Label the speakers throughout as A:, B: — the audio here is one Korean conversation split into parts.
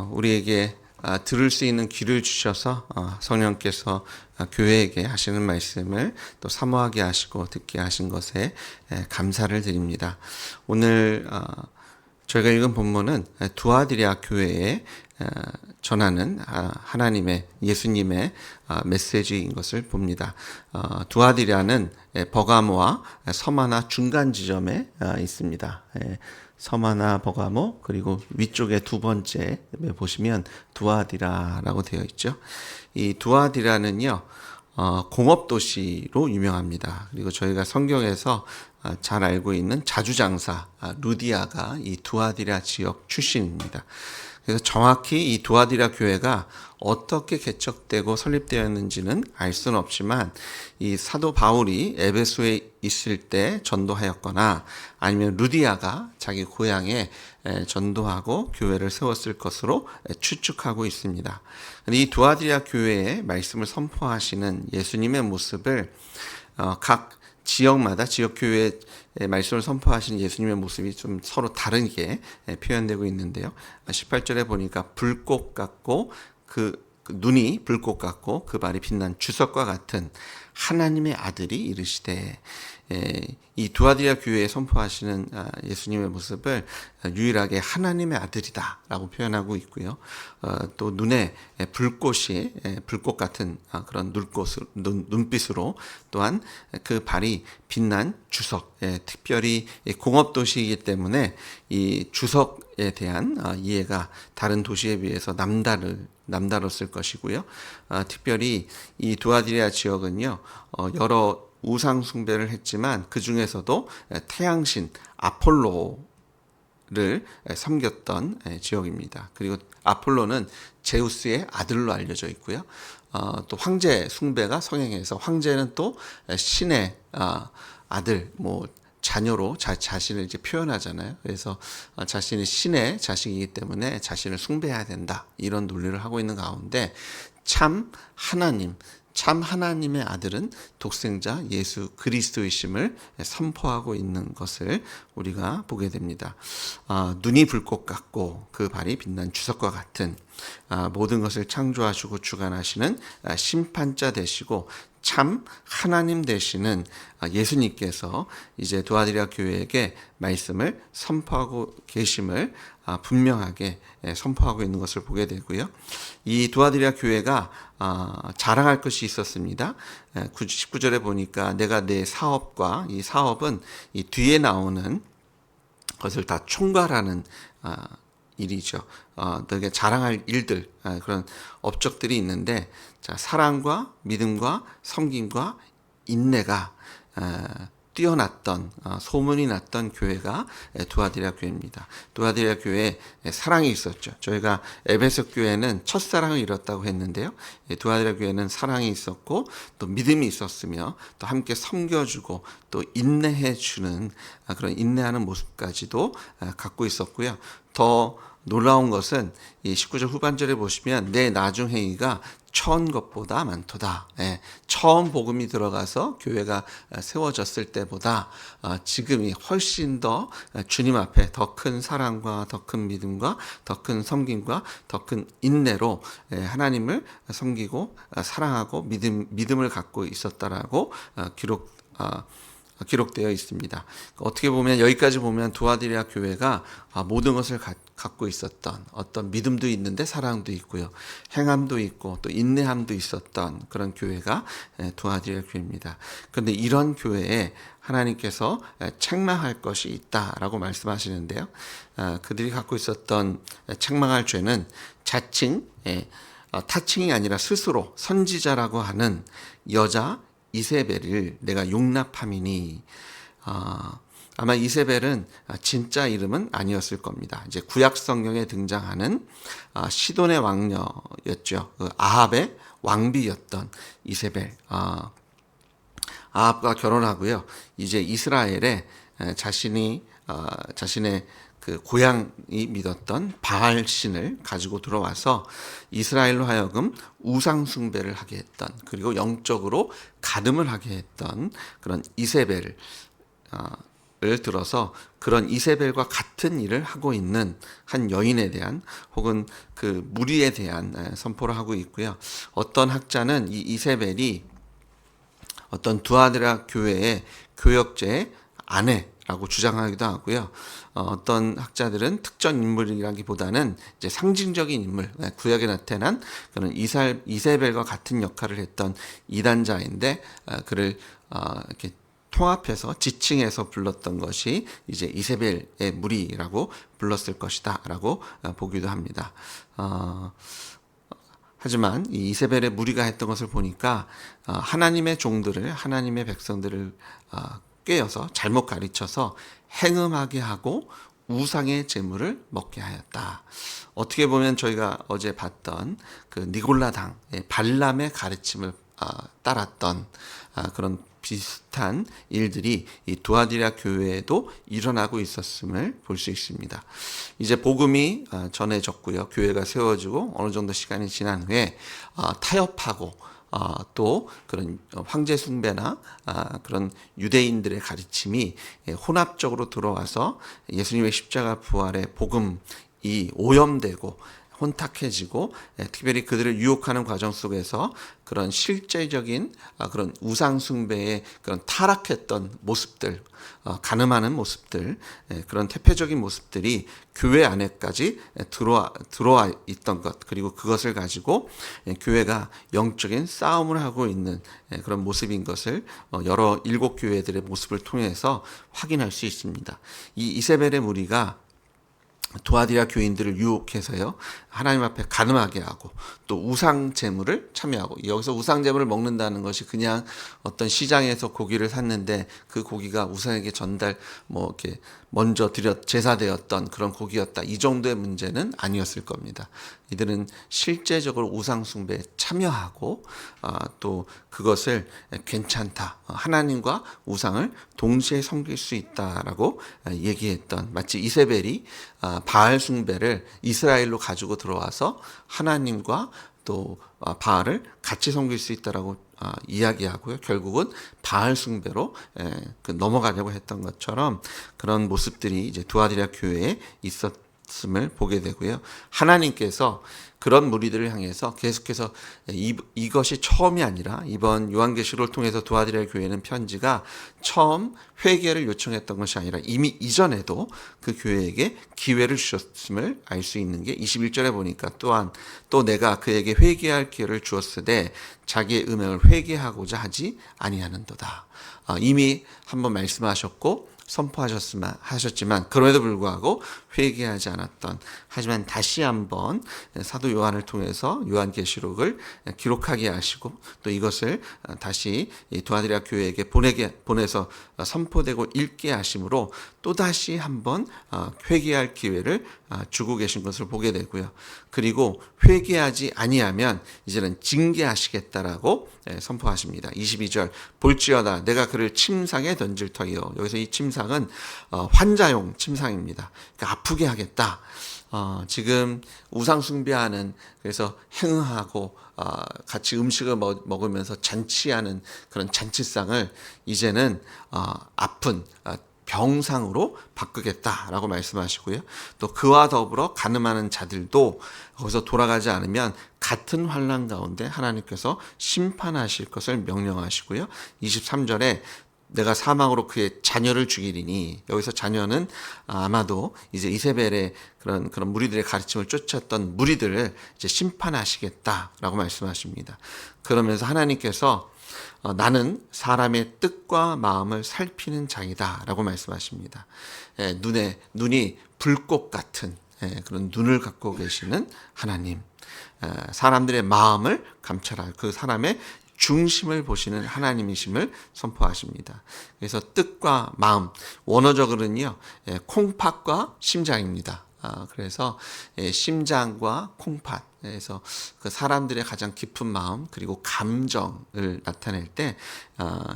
A: 우리에게 들을 수 있는 귀를 주셔서 성령께서 교회에게 하시는 말씀을 또 사모하게 하시고 듣게 하신 것에 감사를 드립니다. 오늘 저희가 읽은 본문은 두아디라 교회에 전하는 하나님의 예수님의 메시지인 것을 봅니다. 두아디라는 버가모와 서마나 중간 지점에 있습니다. 서마나 버가모 그리고 위쪽에 두 번째 보시면 두아디라라고 되어 있죠. 이 두아디라는요 공업 도시로 유명합니다. 그리고 저희가 성경에서 잘 알고 있는 자주장사 루디아가 이 두아디라 지역 출신입니다. 그래서 정확히 이 두아디라 교회가 어떻게 개척되고 설립되었는지는 알 수는 없지만 이 사도 바울이 에베소에 있을 때 전도하였거나 아니면 루디아가 자기 고향에 전도하고 교회를 세웠을 것으로 추측하고 있습니다. 이 두아디라 교회의 말씀을 선포하시는 예수님의 모습을 각 지역마다 지역교회의 말씀을 선포하시는 예수님의 모습이 좀 서로 다르게 표현되고 있는데요. 18절에 보니까 불꽃 같고 그 눈이 불꽃 같고 그 발이 빛난 주석과 같은 하나님의 아들이 이르시되, 이 두아디라 교회에 선포하시는 예수님의 모습을 유일하게 하나님의 아들이다 라고 표현하고 있고요. 또 눈에 불꽃이 불꽃 같은 그런 눈빛으로 또한 그 발이 빛난 주석, 특별히 공업도시이기 때문에 이 주석에 대한 이해가 다른 도시에 비해서 남다랐을 것이고요. 특별히 이 두아디라 지역은요, 여러 우상 숭배를 했지만 그 중에서도 태양신 아폴로를 섬겼던 지역입니다. 그리고 아폴로는 제우스의 아들로 알려져 있고요. 또 황제 숭배가 성행해서 황제는 또 신의 아들, 자녀로 자신을 이제 표현하잖아요. 그래서 자신이 신의 자식이기 때문에 자신을 숭배해야 된다. 이런 논리를 하고 있는 가운데 참 하나님의 아들은 독생자 예수 그리스도이심을 선포하고 있는 것을 우리가 보게 됩니다. 눈이 불꽃 같고 그 발이 빛난 주석과 같은 모든 것을 창조하시고 주관하시는 심판자 되시고 참 하나님 되시는 예수님께서 이제 두아디라 교회에게 말씀을 선포하고 계심을 분명하게 선포하고 있는 것을 보게 되고요. 이 두아디라 교회가 자랑할 것이 있었습니다. 19절에 보니까 내가 내 사업과 이 사업은 이 뒤에 나오는 것을 다 총괄하는 일이죠. 되게 자랑할 일들, 그런 업적들이 있는데, 자, 사랑과 믿음과 섬김과 인내가 뛰어났던 소문이 났던 교회가 두아디라 교회입니다. 두아디라 교회에 사랑이 있었죠. 저희가 에베소 교회는 첫사랑을 잃었다고 했는데요. 두아디라 교회는 사랑이 있었고 또 믿음이 있었으며 또 함께 섬겨주고 또 인내해주는 그런 인내하는 모습까지도 갖고 있었고요. 더 놀라운 것은 이 19절 후반절에 보시면 내 나중 행위가 처음 것보다 많도다. 처음 복음이 들어가서 교회가 세워졌을 때보다 지금이 훨씬 더 주님 앞에 더 큰 사랑과 더 큰 믿음과 더 큰 섬김과 더 큰 인내로 하나님을 섬기고 사랑하고 믿음을 갖고 있었다라고 기록되어 있습니다. 어떻게 보면 여기까지 보면 두아디라 교회가 모든 것을 갖고 있었던 어떤 믿음도 있는데 사랑도 있고요. 행함도 있고 또 인내함도 있었던 그런 교회가 두아디라 교회입니다. 그런데 이런 교회에 하나님께서 책망할 것이 있다라고 말씀하시는데요. 그들이 갖고 있었던 책망할 죄는 타칭이 아니라 스스로 선지자라고 하는 여자 이세벨을 내가 용납함이니, 아마 이세벨은 진짜 이름은 아니었을 겁니다. 이제 구약 성경에 등장하는 시돈의 왕녀였죠. 그 아합의 왕비였던 이세벨. 아합과 결혼하고요. 이제 이스라엘에 자신의 그 고향이 믿었던 바알 신을 가지고 들어와서 이스라엘로 하여금 우상 숭배를 하게 했던, 그리고 영적으로 가늠을 하게 했던 그런 이세벨 들어서 그런 이세벨과 같은 일을 하고 있는 한 여인에 대한 혹은 그 무리에 대한 선포를 하고 있고요. 어떤 학자는 이 이세벨이 어떤 두아드라 교회의 교역자의 아내라고 주장하기도 하고요. 어떤 학자들은 특정 인물이라기보다는 이제 상징적인 인물, 구약에 나타난 그런 이세벨과 같은 역할을 했던 이단자인데 그를 이렇게 통합해서 지칭해서 불렀던 것이 이제 이세벨의 무리라고 불렀을 것이다라고 보기도 합니다. 하지만 이 이세벨의 무리가 했던 것을 보니까 하나님의 종들을 하나님의 백성들을 꾀어서 잘못 가르쳐서 행음하게 하고 우상의 제물을 먹게 하였다. 어떻게 보면 저희가 어제 봤던 그 니골라당 발람의 가르침을 따랐던 그런 비슷한 일들이 이 두아디라 교회에도 일어나고 있었음을 볼 수 있습니다. 이제 복음이 전해졌고요. 교회가 세워지고 어느 정도 시간이 지난 후에 타협하고 또 그런 황제 숭배나 그런 유대인들의 가르침이 혼합적으로 들어와서 예수님의 십자가 부활의 복음이 오염되고 혼탁해지고 특별히 그들을 유혹하는 과정 속에서 그런 실제적인 그런 우상 숭배의 그런 타락했던 모습들, 간음하는 모습들, 그런 대표적인 모습들이 교회 안에까지 들어와 있던 것, 그리고 그것을 가지고 교회가 영적인 싸움을 하고 있는 그런 모습인 것을 여러 일곱 교회들의 모습을 통해서 확인할 수 있습니다. 이 이세벨의 무리가 두아디라 교인들을 유혹해서요 하나님 앞에 간음하게 하고 또 우상 제물을 참여하고, 여기서 우상 제물을 먹는다는 것이 그냥 어떤 시장에서 고기를 샀는데 그 고기가 우상에게 이렇게 먼저 제사되었던 그런 고기였다, 이 정도의 문제는 아니었을 겁니다. 이들은 실제적으로 우상 숭배에 참여하고 또 그것을 괜찮다, 하나님과 우상을 동시에 섬길 수 있다라고 얘기했던, 마치 이세벨이 바알 숭배를 이스라엘로 가지고 들어와서 하나님과 또 바알을 같이 섬길 수 있다라고 이야기하고요. 결국은 바알 숭배로 넘어가려고 했던 것처럼 그런 모습들이 이제 두아디라 교회에 있었음을 보게 되고요. 하나님께서 그런 무리들을 향해서 계속해서 이것이 처음이 아니라 이번 요한계시록을 통해서 두아디라 교회는 편지가 처음 회개를 요청했던 것이 아니라 이미 이전에도 그 교회에게 기회를 주셨음을 알 수 있는 게 21절에 보니까 또한 또 내가 그에게 회개할 기회를 주었으되 자기의 음행을 회개하고자 하지 아니하는도다. 이미 한번 말씀하셨고 선포하셨지만 그럼에도 불구하고 회개하지 않았던, 하지만 다시 한번 사도 요한을 통해서 요한계시록을 기록하게 하시고 또 이것을 다시 두아디라 교회에게 보내서 선포되고 읽게 하심으로 또다시 한번 회개할 기회를 주고 계신 것을 보게 되고요. 그리고 회개하지 아니하면 이제는 징계하시겠다라고 선포하십니다. 22절 볼지어다 내가 그를 침상에 던질 터이요. 여기서 이 침상은 환자용 침상입니다. 그러니까 아프게 하겠다. 지금 우상 숭배하는, 그래서 행하고 같이 음식을 먹으면서 잔치하는 그런 잔치상을 이제는 아픈 병상으로 바꾸겠다라고 말씀하시고요. 또 그와 더불어 간음하는 자들도 거기서 돌아가지 않으면 같은 환난 가운데 하나님께서 심판하실 것을 명령하시고요. 23절에 내가 사망으로 그의 자녀를 죽이리니, 여기서 자녀는 아마도 이제 이세벨의 그런 무리들의 가르침을 쫓았던 무리들을 이제 심판하시겠다라고 말씀하십니다. 그러면서 하나님께서 나는 사람의 뜻과 마음을 살피는 자이다라고 말씀하십니다. 눈이 불꽃 같은 그런 눈을 갖고 계시는 하나님, 사람들의 마음을 감찰할 그 사람의 중심을 보시는 하나님이심을 선포하십니다. 그래서 뜻과 마음, 원어적으로는요 콩팥과 심장입니다. 그래서 심장과 콩팥, 그래서 그 사람들의 가장 깊은 마음 그리고 감정을 나타낼 때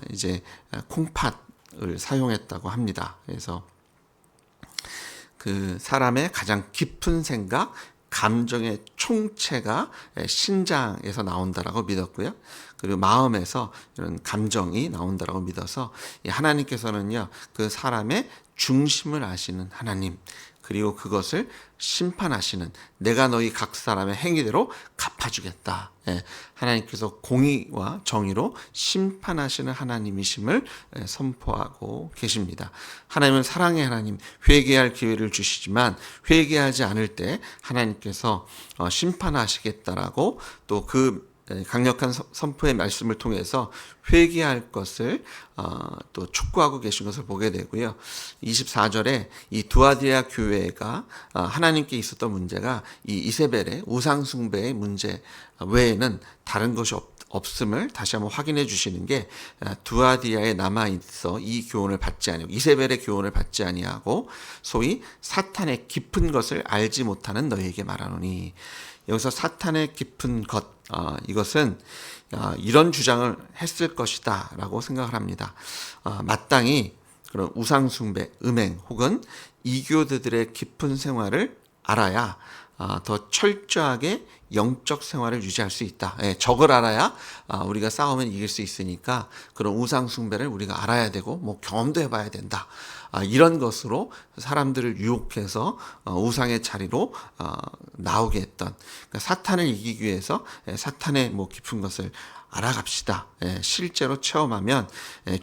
A: 이제 콩팥을 사용했다고 합니다. 그래서 그 사람의 가장 깊은 생각, 감정의 총체가 신장에서 나온다라고 믿었고요. 그리고 마음에서 이런 감정이 나온다라고 믿어서 하나님께서는요, 그 사람의 중심을 아시는 하나님, 그리고 그것을 심판하시는, 내가 너희 각 사람의 행위대로 갚아주겠다. 하나님께서 공의와 정의로 심판하시는 하나님이심을 선포하고 계십니다. 하나님은 사랑의 하나님, 회개할 기회를 주시지만 회개하지 않을 때 하나님께서 심판하시겠다라고 또 그 강력한 선포의 말씀을 통해서 회개할 것을 또 촉구하고 계신 것을 보게 되고요. 24절에 이 두아디아 교회가 하나님께 있었던 문제가 이 이세벨의 우상숭배의 문제 외에는 다른 것이 없음을 다시 한번 확인해 주시는 게, 두아디아에 남아 있어 이 교훈을 받지 아니하고 이세벨의 교훈을 받지 아니하고 소위 사탄의 깊은 것을 알지 못하는 너희에게 말하노니, 여기서 사탄의 깊은 것, 이것은 이런 주장을 했을 것이다 라고 생각을 합니다. 마땅히 그런 우상숭배, 음행 혹은 이교도들의 깊은 생활을 알아야 더 철저하게 영적 생활을 유지할 수 있다. 적을 알아야 우리가 싸우면 이길 수 있으니까 그런 우상숭배를 우리가 알아야 되고 뭐 경험도 해봐야 된다. 이런 것으로 사람들을 유혹해서 우상의 자리로 나오게 했던, 그러니까 사탄을 이기기 위해서 사탄의 뭐 깊은 것을 알아갑시다. 실제로 체험하면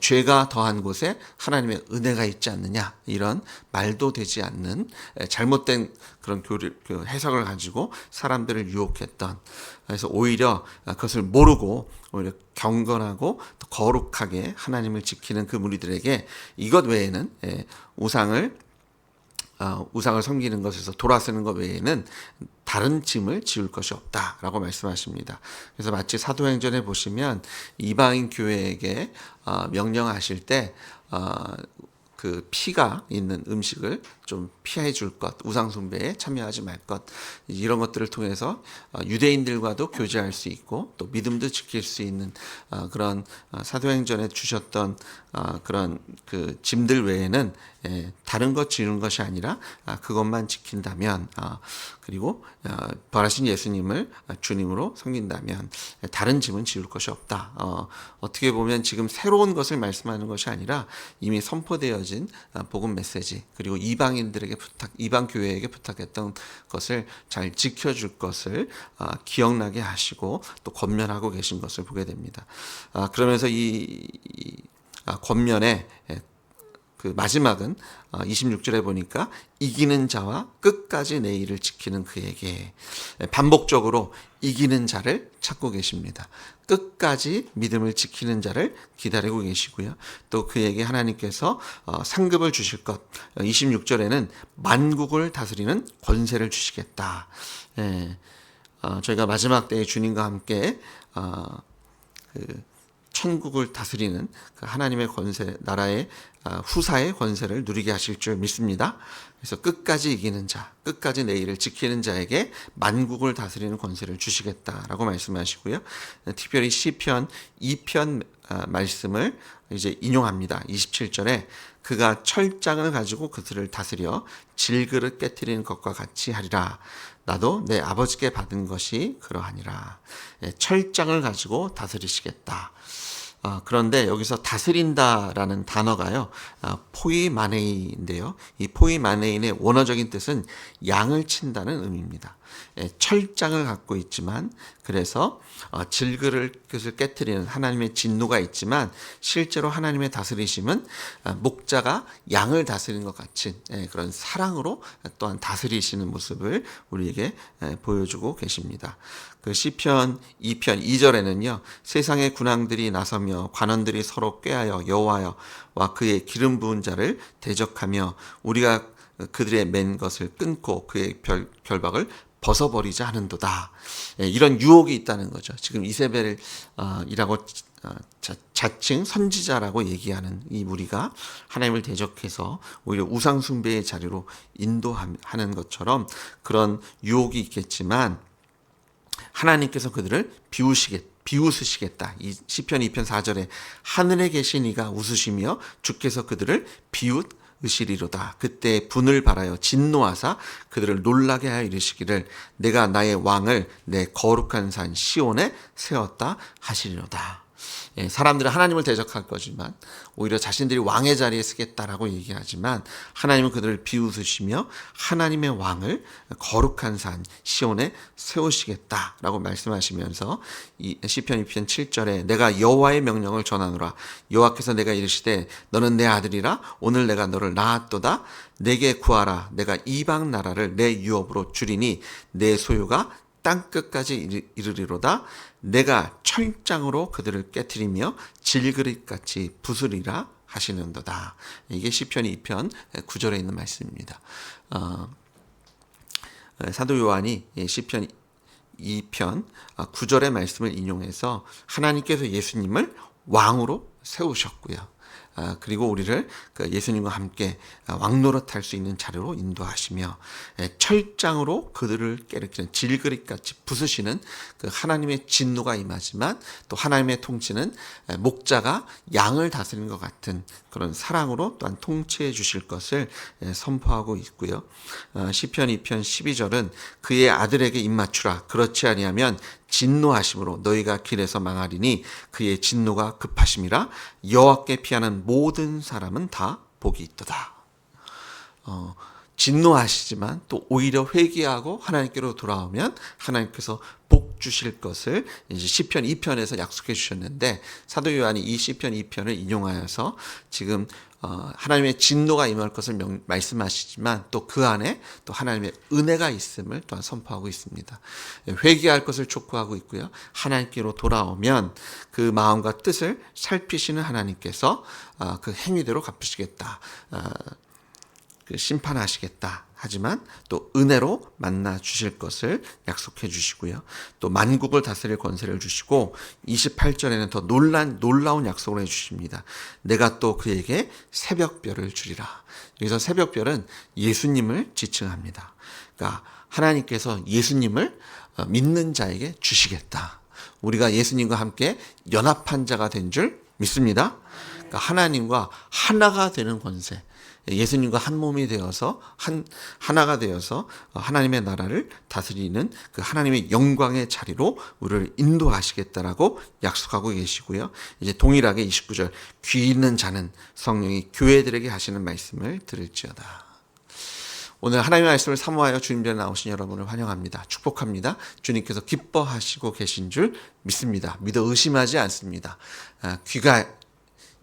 A: 죄가 더한 곳에 하나님의 은혜가 있지 않느냐, 이런 말도 되지 않는 잘못된 그런 해석을 가지고 사람들을 유혹했던, 그래서 오히려 그것을 모르고 오히려 경건하고 또 거룩하게 하나님을 지키는 그 무리들에게 이것 외에는 우상을 섬기는 것에서 돌아서는 것 외에는 다른 짐을 지울 것이 없다라고 말씀하십니다. 그래서 마치 사도행전에 보시면 이방인 교회에게 명령하실 때 그 피가 있는 음식을 좀 피해 줄 것, 우상숭배에 참여하지 말 것, 이런 것들을 통해서 유대인들과도 교제할 수 있고 또 믿음도 지킬 수 있는 그런 사도행전에 주셨던 그런 그 짐들 외에는 다른 것 지우는 것이 아니라 그것만 지킨다면, 그리고 부활하신 예수님을 주님으로 섬긴다면 다른 짐은 지울 것이 없다. 어떻게 보면 지금 새로운 것을 말씀하는 것이 아니라 이미 선포되어진 복음 메시지, 그리고 이방인들에게 이방 교회에게 부탁했던 것을 잘 지켜줄 것을 기억나게 하시고 또 권면하고 계신 것을 보게 됩니다. 그러면서 이 권면의 그 마지막은 26절에 보니까 이기는 자와 끝까지 내 일을 지키는 그에게, 반복적으로 이기는 자를 찾고 계십니다. 끝까지 믿음을 지키는 자를 기다리고 계시고요. 또 그에게 하나님께서 상급을 주실 것, 26절에는 만국을 다스리는 권세를 주시겠다. 저희가 마지막 때에 주님과 함께 천국을 다스리는 그 하나님의 권세, 나라의 후사의 권세를 누리게 하실 줄 믿습니다. 그래서 끝까지 이기는 자, 끝까지 내 일을 지키는 자에게 만국을 다스리는 권세를 주시겠다라고 말씀하시고요. 특별히 시편 2편 말씀을 이제 인용합니다. 27절에 그가 철장을 가지고 그들을 다스려 질그릇 깨트리는 것과 같이 하리라. 나도 내 아버지께 받은 것이 그러하니라. 철장을 가지고 다스리시겠다. 그런데 여기서 다스린다라는 단어가요, 포이마네이인데요. 이 포이마네인의 원어적인 뜻은 양을 친다는 의미입니다. 철장을 갖고 있지만, 그래서 질그릇을 깨트리는 하나님의 진노가 있지만 실제로 하나님의 다스리심은 목자가 양을 다스리는 것 같은 그런 사랑으로 또한 다스리시는 모습을 우리에게 보여주고 계십니다. 그 시편 2편 2절에는요, 세상의 군왕들이 나서며 관원들이 서로 꾀하여 여호와와 그의 기름 부은 자를 대적하며 우리가 그들의 맨 것을 끊고 그의 결박을 벗어버리자 하는도다. 이런 유혹이 있다는 거죠. 지금 이세벨이라고 자칭 선지자라고 얘기하는 이 무리가 하나님을 대적해서 오히려 우상숭배의 자리로 인도하는 것처럼 그런 유혹이 있겠지만, 하나님께서 그들을 비웃으시겠다. 이 시편 2편 4절에 하늘에 계신 이가 웃으시며 주께서 그들을 의시리로다. 그때 분을 발하여 진노하사 그들을 놀라게 하여 이르시기를 내가 나의 왕을 내 거룩한 산 시온에 세웠다 하시리로다. 사람들은 하나님을 대적할 거지만 오히려 자신들이 왕의 자리에 서겠다라고 얘기하지만 하나님은 그들을 비웃으시며 하나님의 왕을 거룩한 산 시온에 세우시겠다라고 말씀하시면서 이 시편 2편 7절에 내가 여호와의 명령을 전하노라. 여호와께서 내가 이르시되 너는 내 아들이라. 오늘 내가 너를 낳았도다. 내게 구하라. 내가 이방 나라를 내 유업으로 주리니 내 소유가 땅끝까지 이르리로다. 내가 철장으로 그들을 깨트리며 질그릇같이 부수리라 하시는도다. 이게 시편 2편 9절에 있는 말씀입니다. 사도 요한이 시편 2편 9절의 말씀을 인용해서 하나님께서 예수님을 왕으로 세우셨고요. 그리고 우리를 예수님과 함께 왕노릇할 수 있는 자리로 인도하시며 철장으로 그들을 깨르치는 질그릇같이 부수시는 그 하나님의 진노가 임하지만 또 하나님의 통치는 목자가 양을 다스리는 것 같은 그런 사랑으로 또한 통치해 주실 것을 선포하고 있고요. 시편 2편 12절은 그의 아들에게 입맞추라. 그렇지 아니하면 진노하심으로 너희가 길에서 망하리니 그의 진노가 급하심이라. 여호와께 피하는 모든 사람은 다 복이 있도다. 진노하시지만 또 오히려 회개하고 하나님께로 돌아오면 하나님께서 복 주실 것을 이제 시편 2편에서 약속해 주셨는데 사도 요한이 이 시편 2편을 인용하여서 지금 하나님의 진노가 임할 것을 말씀하시지만 또 그 안에 또 하나님의 은혜가 있음을 또한 선포하고 있습니다. 회개할 것을 촉구하고 있고요. 하나님께로 돌아오면 그 마음과 뜻을 살피시는 하나님께서 그 행위대로 갚으시겠다. 심판하시겠다. 하지만 또 은혜로 만나 주실 것을 약속해 주시고요. 또 만국을 다스릴 권세를 주시고 28절에는 더 놀라운 약속을 해 주십니다. 내가 또 그에게 새벽별을 주리라. 여기서 새벽별은 예수님을 지칭합니다. 그러니까 하나님께서 예수님을 믿는 자에게 주시겠다. 우리가 예수님과 함께 연합한 자가 된 줄 믿습니다. 그러니까 하나님과 하나가 되는 권세. 예수님과 한 몸이 되어서 하나가 되어서 하나님의 나라를 다스리는 그 하나님의 영광의 자리로 우리를 인도하시겠다라고 약속하고 계시고요. 이제 동일하게 29절 귀 있는 자는 성령이 교회들에게 하시는 말씀을 들을지어다. 오늘 하나님의 말씀을 사모하여 주님 전에 나오신 여러분을 환영합니다. 축복합니다. 주님께서 기뻐하시고 계신 줄 믿습니다. 믿어 의심하지 않습니다. 귀가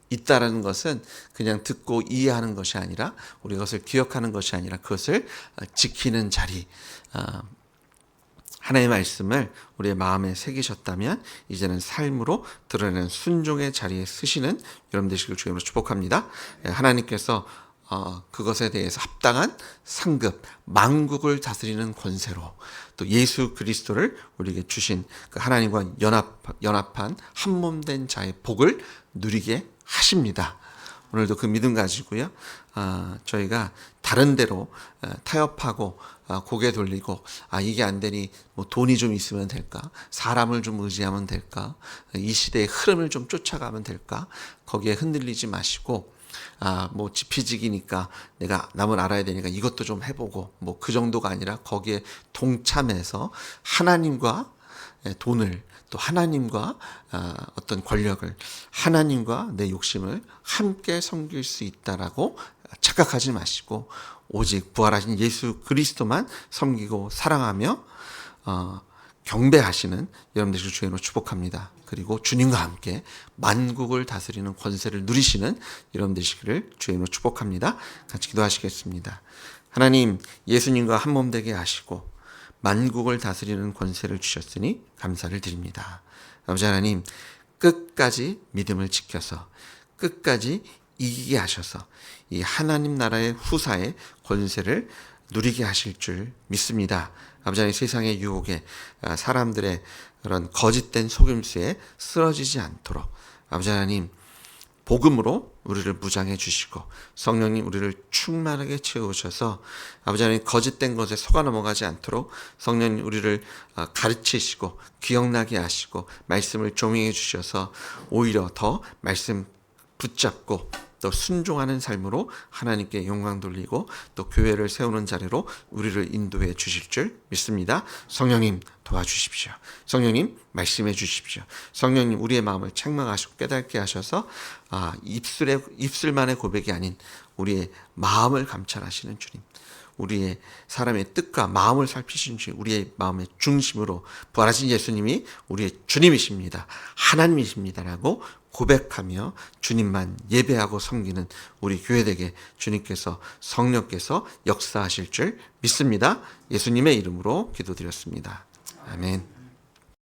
A: 있다라는 것은 그냥 듣고 이해하는 것이 아니라 우리가 그것을 기억하는 것이 아니라 그것을 지키는 자리, 하나님의 말씀을 우리의 마음에 새기셨다면 이제는 삶으로 드러내는 순종의 자리에 서시는 여러분 되시길 주님으로 축복합니다. 하나님께서 그것에 대해서 합당한 상급, 만국을 다스리는 권세로 또 예수 그리스도를 우리에게 주신 그 하나님과 연합한 한 몸 된 자의 복을 누리게 하십니다. 오늘도 그 믿음 가지고요. 저희가 다른 데로 타협하고 고개 돌리고 이게 안 되니 뭐 돈이 좀 있으면 될까? 사람을 좀 의지하면 될까? 이 시대의 흐름을 좀 쫓아가면 될까? 거기에 흔들리지 마시고 뭐 지피지기니까 내가 남을 알아야 되니까 이것도 좀 해보고 뭐 그 정도가 아니라 거기에 동참해서 하나님과 돈을 또 하나님과 어떤 권력을 하나님과 내 욕심을 함께 섬길 수 있다라고 착각하지 마시고 오직 부활하신 예수 그리스도만 섬기고 사랑하며 경배하시는 여러분들 주님으로 축복합니다. 그리고 주님과 함께 만국을 다스리는 권세를 누리시는 여러분 되시기를 주님으로 축복합니다. 같이 기도하시겠습니다. 하나님, 예수님과 한 몸 되게 하시고 만국을 다스리는 권세를 주셨으니 감사를 드립니다. 아버지 하나님, 끝까지 믿음을 지켜서 끝까지 이기게 하셔서 이 하나님 나라의 후사의 권세를 누리게 하실 줄 믿습니다. 아버지 하나님, 세상의 유혹에 사람들의 그런 거짓된 속임수에 쓰러지지 않도록 아버지 하나님 복음으로 우리를 무장해 주시고 성령님 우리를 충만하게 채우셔서 아버지 하나님 거짓된 것에 속아 넘어가지 않도록 성령님 우리를 가르치시고 기억나게 하시고 말씀을 조명해 주셔서 오히려 더 말씀 붙잡고 또 순종하는 삶으로 하나님께 영광 돌리고 또 교회를 세우는 자리로 우리를 인도해 주실 줄 믿습니다. 성령님 도와주십시오. 성령님 말씀해 주십시오. 성령님 우리의 마음을 책망하시고 깨닫게 하셔서 입술만의 고백이 아닌 우리의 마음을 감찰하시는 주님, 우리의 사람의 뜻과 마음을 살피시는 주님, 우리의 마음의 중심으로 부활하신 예수님이 우리의 주님이십니다. 하나님이십니다라고 고백하며 주님만 예배하고 섬기는 우리 교회되게 주님께서 성령께서 역사하실 줄 믿습니다. 예수님의 이름으로 기도드렸습니다. 아멘.